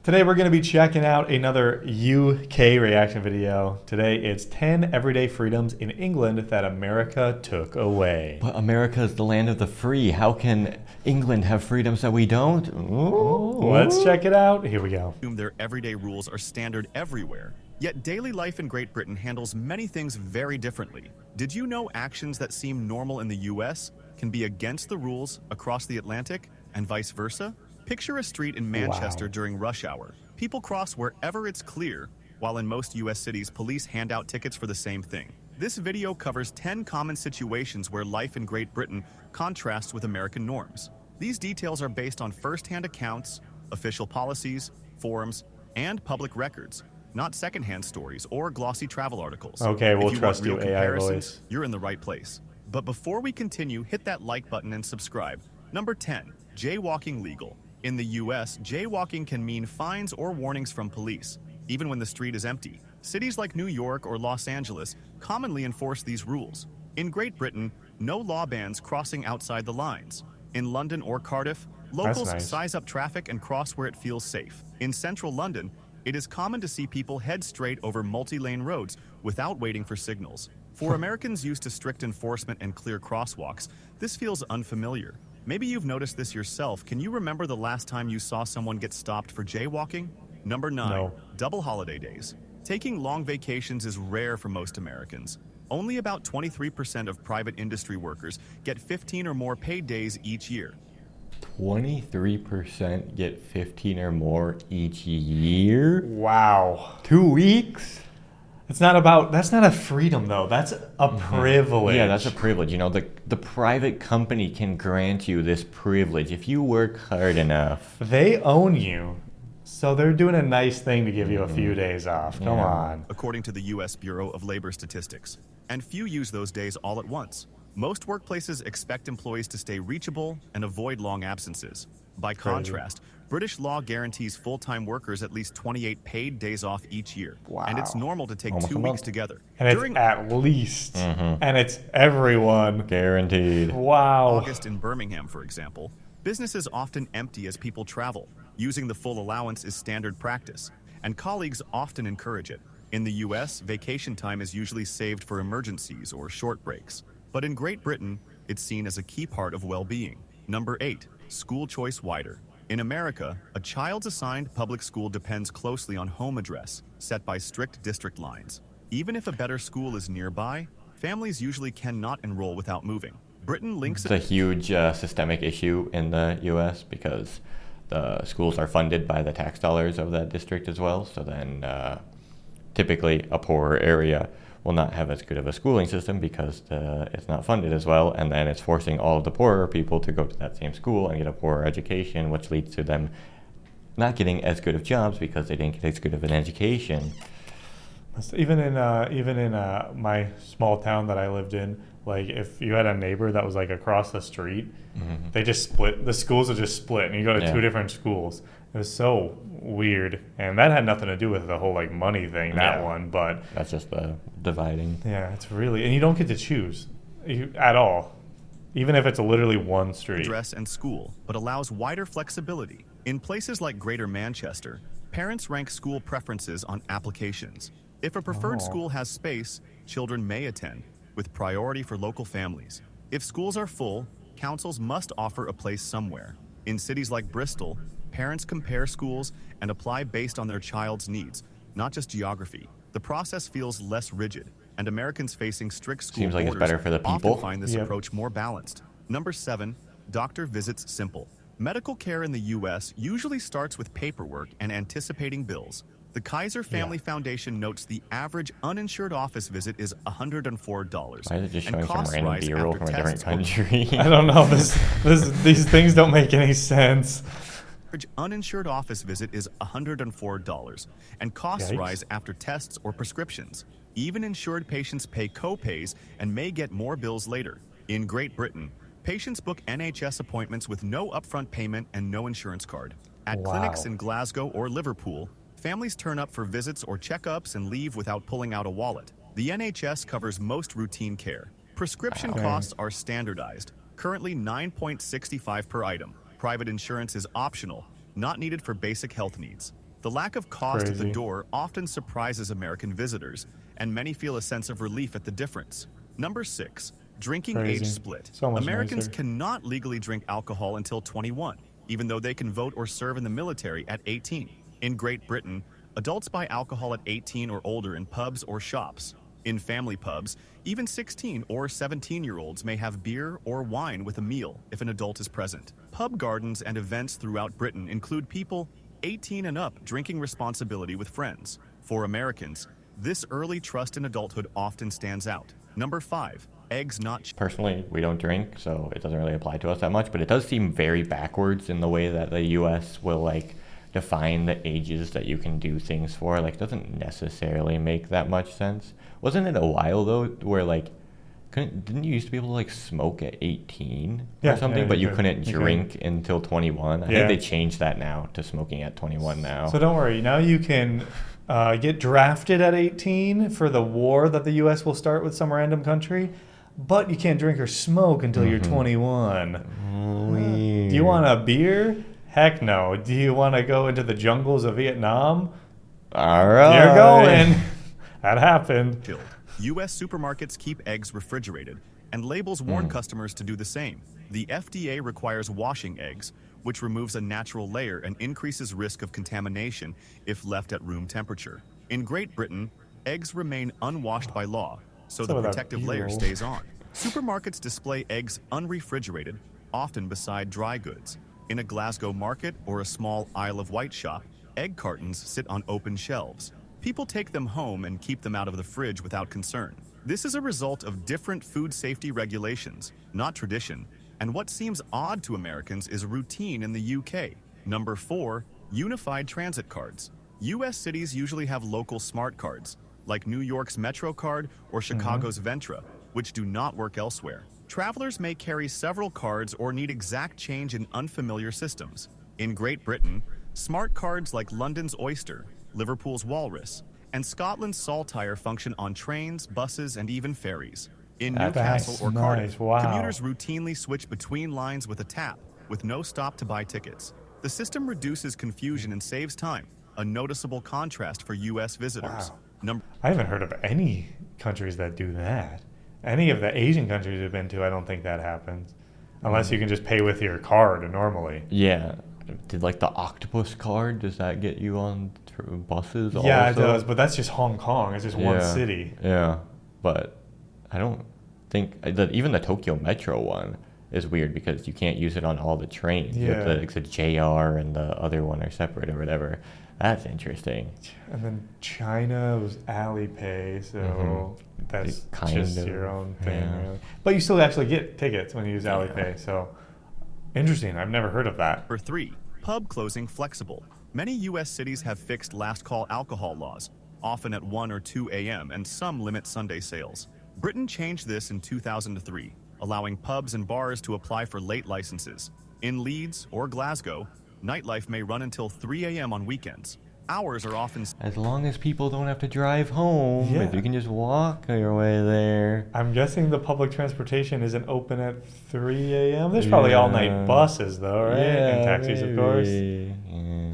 Today we're going to be checking out another UK reaction video. Today it's 10 everyday freedoms in England that America took away. But America is the land of the free. How can England have freedoms that we don't? Ooh. Let's check it out. Here we go. Their everyday rules are standard everywhere. Yet daily life in Great Britain handles many things very differently. Did you know actions that seem normal in the US can be against the rules across the Atlantic and vice versa? Picture a street in Manchester during rush hour. People cross wherever it's clear, while in most US cities, police hand out tickets for the same thing. This video covers 10 common situations where life in Great Britain contrasts with American norms. These details are based on first-hand accounts, official policies, forums, and public records, not second-hand stories or glossy travel articles. Okay, we'll if you trust want real you, AI comparisons, voice. you're in the right place. But before we continue, hit that like button and subscribe. Number 10, jaywalking legal. In the US, jaywalking can mean fines or warnings from police, even when the street is empty. Cities like New York or Los Angeles commonly enforce these rules. In Great Britain, no law bans crossing outside the lines. In London or Cardiff, locals nice. size up traffic and cross where it feels safe. In central London, it is common to see people head straight over multi-lane roads without waiting for signals. For Americans used to strict enforcement and clear crosswalks, this feels unfamiliar. Maybe you've noticed this yourself. Can you remember the last time you saw someone get stopped for jaywalking? Number 9, No. double holiday days. Taking long vacations is rare for most Americans. Only about 23% of private industry workers get 15 or more paid days each year. 23% get 15 or more each year? Wow. 2 weeks? That's not a freedom though. That's a privilege. Yeah, that's a privilege. You know, the private company can grant you this privilege if you work hard enough. They own you. So they're doing a nice thing to give you a few days off. Come on. According to the U.S. Bureau of Labor Statistics. And few use those days all at once. Most workplaces expect employees to stay reachable and avoid long absences. By contrast, British law guarantees full-time workers at least 28 paid days off each year. Wow. And it's normal to take Almost 2 a weeks month. together. And it's at least. And it's everyone. Guaranteed. Wow. August in Birmingham, for example, businesses often empty as people travel. Using the full allowance is standard practice, and colleagues often encourage it. In the US, vacation time is usually saved for emergencies or short breaks. But in Great Britain, it's seen as a key part of well-being. Number 8, school choice wider. In America, a child's assigned public school depends closely on home address, set by strict district lines. Even if a better school is nearby, families usually cannot enroll without moving. Britain links It's a huge systemic issue in the US because the schools are funded by the tax dollars of that district as well. So then typically a poorer area will not have as good of a schooling system because it's not funded as well, and then it's forcing all of the poorer people to go to that same school and get a poorer education, which leads to them not getting as good of jobs because they didn't get as good of an education. Even in my small town that I lived in, like if you had a neighbor that was like across the street, they just split. The schools are just split, and you go to two different schools. It was so weird, and that had nothing to do with the whole like money thing. That one, but That's just the dividing. yeah, it's really, and you don't get to choose at all, even if it's literally one street. address and school, but allows wider flexibility. In places like Greater Manchester, parents rank school preferences on applications. If a preferred school has space, children may attend, with priority for local families. If schools are full, councils must offer a place somewhere. In cities like Bristol, parents compare schools and apply based on their child's needs, not just geography. The process feels less rigid, and Americans facing strict school Seems like it's borders better for the often people. find this Yep. approach more balanced. Number 7, doctor visits simple. Medical care in the U.S. usually starts with paperwork and anticipating bills. The Kaiser Family Foundation notes the average uninsured office visit is $104. Why is it just and showing some costs random rise B-roll after from a different tests or country? I don't know. These things don't make any sense. average uninsured office visit is $104, and costs Yikes. rise after tests or prescriptions. Even insured patients pay co-pays and may get more bills later. In Great Britain, patients book NHS appointments with no upfront payment and no insurance card. At Wow. clinics in Glasgow or Liverpool, families turn up for visits or checkups and leave without pulling out a wallet. The NHS covers most routine care. Prescription costs are standardized, currently $9.65 per item. Private insurance is optional, not needed for basic health needs. The lack of cost at the Crazy. door often surprises American visitors, and many feel a sense of relief at the difference. Number 6. Drinking age Crazy. split. So much Americans nicer. cannot legally drink alcohol until 21, even though they can vote or serve in the military at 18. In Great Britain, adults buy alcohol at 18 or older in pubs or shops. In family pubs, even 16 or 17-year-olds may have beer or wine with a meal if an adult is present. Pub gardens and events throughout Britain include people 18 and up drinking responsibility with friends. For Americans, this early trust in adulthood often stands out. Number 5. Eggs not Personally, we don't drink, so it doesn't really apply to us that much, but it does seem very backwards in the way that the US will like define the ages that you can do things for. Like, it doesn't necessarily make that much sense. Wasn't it a while though where like didn't you used to be able to like smoke at 18 Yeah, or something, yeah, but you could. couldn't You could. drink until 21? I Yeah. think they changed that now to smoking at 21 now. So don't worry. Now you can get drafted at 18 for the war that the U.S. will start with some random country, but you can't drink or smoke until you're 21. Do you want a beer? Heck no. Do you want to go into the jungles of Vietnam? All right. You're going. That happened. chilled. U.S. supermarkets keep eggs refrigerated, and labels warn customers to do the same. The FDA requires washing eggs, which removes a natural layer and increases risk of contamination if left at room temperature. In Great Britain, eggs remain unwashed by law, so the Some of that protective layer B-roll. stays on. Supermarkets display eggs unrefrigerated, often beside dry goods. In a Glasgow market or a small Isle of Wight shop, egg cartons sit on open shelves. People take them home and keep them out of the fridge without concern. This is a result of different food safety regulations, not tradition, and what seems odd to Americans is routine in the UK. Number 4. Unified transit cards. US cities usually have local smart cards, like New York's Metro card or Chicago's Ventra, which do not work elsewhere. Travelers may carry several cards or need exact change in unfamiliar systems. In Great Britain, smart cards like London's Oyster, Liverpool's Walrus, and Scotland's Saltire function on trains, buses, and even ferries. In That's Newcastle or nice. Cardiff, Wow. commuters routinely switch between lines with a tap, with no stop to buy tickets. The system reduces confusion and saves time, a noticeable contrast for U.S. visitors. Wow. I haven't heard of any countries that do that. Any of the Asian countries I've been to, I don't think that happens. Unless you can just pay with your card normally. Yeah. Did like the octopus card, does that get you on buses also? Yeah, it does, but that's just Hong Kong. It's just one Yeah. city. Yeah. But I don't think even the Tokyo Metro one is weird because you can't use it on all the trains. You have Yeah. the JR and the other one are separate or whatever. That's interesting. And then China was Alipay, so that's Kind just of, your own thing, yeah. really. But you still actually get tickets when you use Alipay, so interesting. I've never heard of that. Number 3. Pub closing flexible. Many U.S. cities have fixed last call alcohol laws, often at 1 or 2 a.m., and some limit Sunday sales. Britain changed this in 2003, allowing pubs and bars to apply for late licenses. In Leeds or Glasgow, nightlife may run until 3 a.m. on weekends. Hours are often As long as people don't have to drive home, Yeah. if you can just walk your way there. I'm guessing the public transportation isn't open at 3 a.m. There's probably Yeah. all-night buses, though, right? And taxis, of course. Yeah.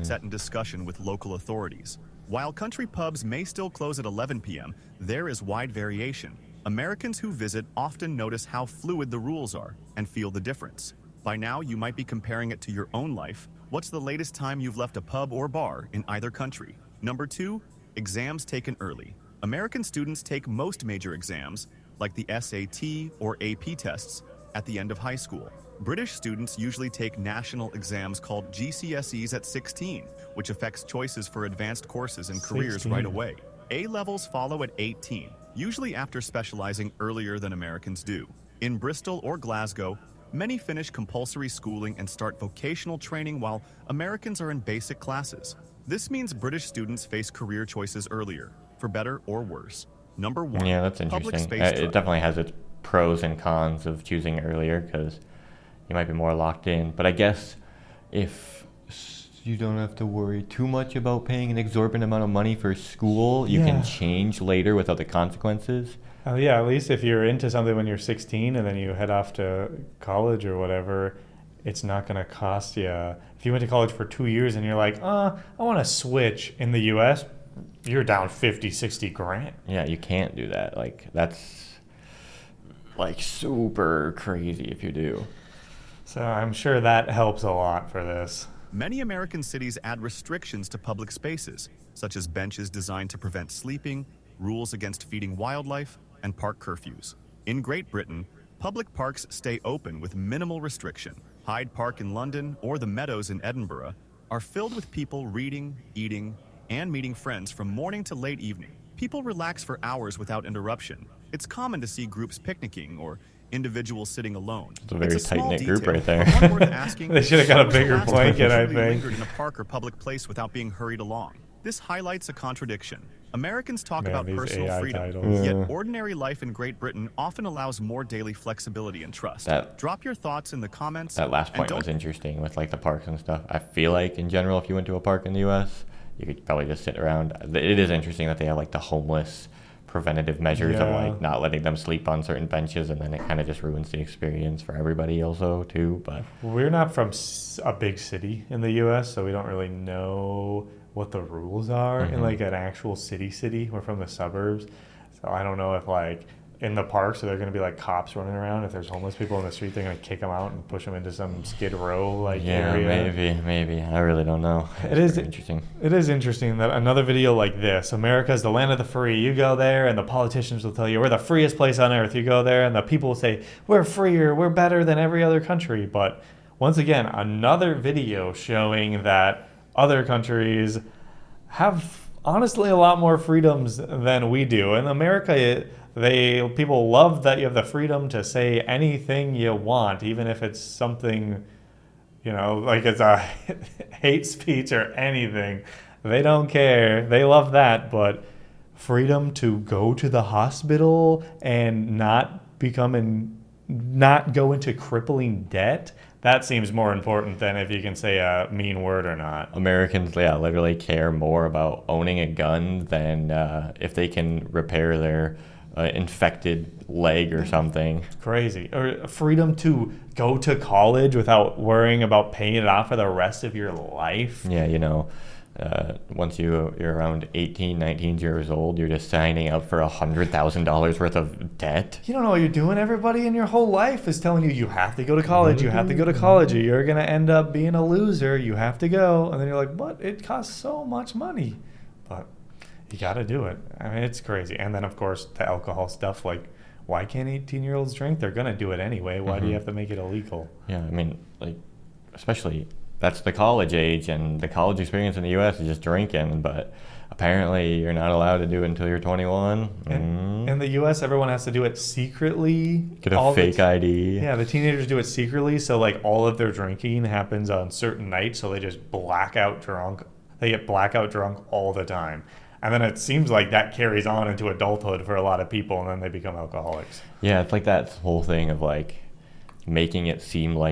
set in discussion with local authorities. While country pubs may still close at 11 p.m., there is wide variation. Americans who visit often notice how fluid the rules are and feel the difference. By now, you might be comparing it to your own life. What's the latest time you've left a pub or bar in either country? Number 2, exams taken early. American students take most major exams, like the SAT or AP tests, at the end of high school. British students usually take national exams called GCSEs at 16, which affects choices for advanced courses and careers 16. right away. A-levels follow at 18, usually after specializing earlier than Americans do. In Bristol or Glasgow, many finish compulsory schooling and start vocational training while Americans are in basic classes. This means British students face career choices earlier, for better or worse. Number 1. Yeah, that's public interesting. space It truck. definitely has its pros and cons of choosing earlier because you might be more locked in. But I guess if you don't have to worry too much about paying an exorbitant amount of money for school, you Yeah. can change later without the consequences. Yeah, at least if you're into something when you're 16 and then you head off to college or whatever, it's not going to cost you. If you went to college for 2 years and you're like, I want to switch in the U.S., you're down 50, 60 grand. Yeah, you can't do that. Like, that's like super crazy if you do. So I'm sure that helps a lot for this. Many American cities add restrictions to public spaces, such as benches designed to prevent sleeping, rules against feeding wildlife, and park curfews. In Great Britain, public parks stay open with minimal restriction. Hyde Park in London or the Meadows in Edinburgh are filled with people reading, eating, and meeting friends from morning to late evening. People relax for hours without interruption. It's common to see groups picnicking or individuals sitting alone. It's a very small tight-knit group detail, right there. but one worth asking, They should have got a when was the bigger last time blanket, you I truly think. lingered in a park or public place without being hurried along. This highlights a contradiction. Americans talk Man, about these personal AI freedom, titles. yet Yeah. ordinary life in Great Britain often allows more daily flexibility and trust. Drop your thoughts in the comments. That last and point don't was interesting with like the parks and stuff. I feel like in general, if you went to a park in the U.S., you could probably just sit around. It is interesting that they have like the homeless preventative measures of Yeah. like not letting them sleep on certain benches, and then it kind of just ruins the experience for everybody also too. But We're not from a big city in the U.S., so we don't really know what the rules are in like an actual city. We're from the suburbs, so I don't know if like in the parks, are there going to be like cops running around? If there's homeless people in the street, they're going to kick them out and push them into some Skid Row like yeah, area. maybe. I really don't know. It is very interesting. It is interesting that another video like this, America is the land of the free. You go there, and the politicians will tell you we're the freest place on earth. You go there, and the people will say we're freer, we're better than every other country. But once again, another video showing that other countries have honestly a lot more freedoms than we do. In America, people love that you have the freedom to say anything you want, even if it's something, like it's a hate speech or anything. They don't care. They love that, but freedom to go to the hospital and not go into crippling debt, that seems more important than if you can say a mean word or not. Americans, literally care more about owning a gun than if they can repair their infected leg or something. Crazy. Or freedom to go to college without worrying about paying it off for the rest of your life. Yeah, once you're around 18, 19 years old, you're just signing up for $100,000 worth of debt. You don't know what you're doing. Everybody in your whole life is telling you, you have to go to college, you have to go to college, or you're going to end up being a loser, you have to go. And then you're like, what? It costs so much money. But you got to do it. I mean, it's crazy. And then, of course, the alcohol stuff, like, why can't 18-year-olds drink? They're going to do it anyway. Why do you have to make it illegal? Yeah, I mean, especially that's the college age, and the college experience in the U.S. is just drinking, but apparently you're not allowed to do it until you're 21. In the U.S., everyone has to do it secretly. Get a fake ID. Yeah, the teenagers do it secretly, so like all of their drinking happens on certain nights, so they just blackout drunk. They get blackout drunk all the time. And then it seems like that carries on into adulthood for a lot of people, and then they become alcoholics. Yeah, it's like that whole thing of like making it seem like